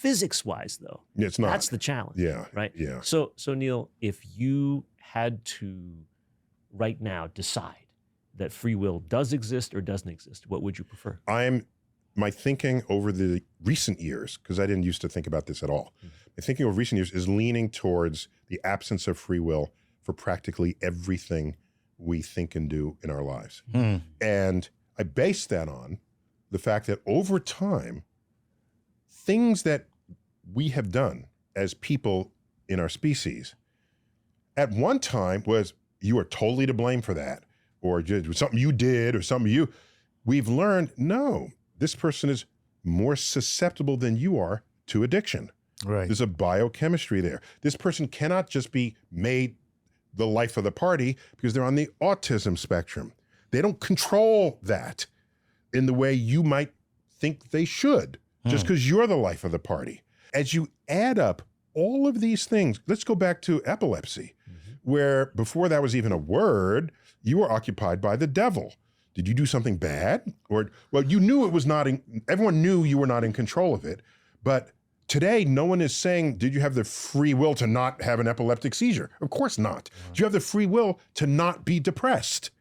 physics-wise, though. It's not. That's the challenge. Yeah. Right? Yeah. So Neil, if you had to right now decide that free will does exist or doesn't exist, what would you prefer? My thinking over the recent years, because I didn't used to think about this at all, my thinking over recent years is leaning towards the absence of free will for practically everything we think and do in our lives. And I base that on the fact that over time, things that we have done as people in our species, at one time was, you are totally to blame for that, or just something you did, or something we've learned, no, this person is more susceptible than you are to addiction. Right. There's a biochemistry there. This person cannot just be made the life of the party because they're on the autism spectrum. They don't control that in the way you might think they should, just because you're the life of the party. As you add up all of these things, let's go back to epilepsy, where before that was even a word, you were occupied by the devil. Did you do something bad? Or, well, you knew it was not, everyone knew you were not in control of it, but today, no one is saying, did you have the free will to not have an epileptic seizure? Of course not. Do you have the free will to not be depressed?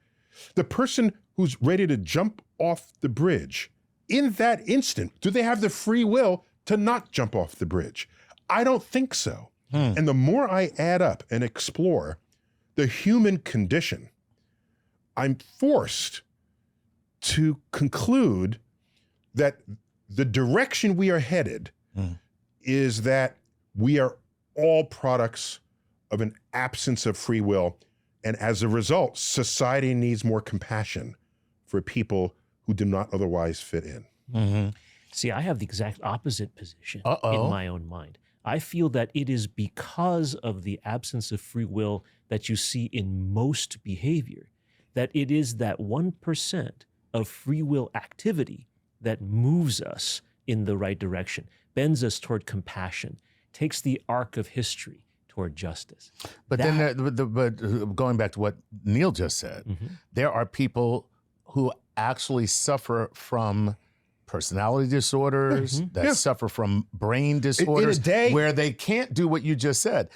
The person who's ready to jump off the bridge, in that instant, do they have the free will to not jump off the bridge? I don't think so. And the more I add up and explore the human condition, I'm forced to conclude that the direction we are headed is that we are all products of an absence of free will. And as a result, society needs more compassion for people who do not otherwise fit in. See, I have the exact opposite position in my own mind. I feel that it is because of the absence of free will that you see in most behavior, that it is that 1% of free will activity that moves us in the right direction, bends us toward compassion, takes the arc of history toward justice. But but going back to what Neil just said, there are people who actually suffer from personality disorders, that suffer from brain disorders, where they can't do what you just said.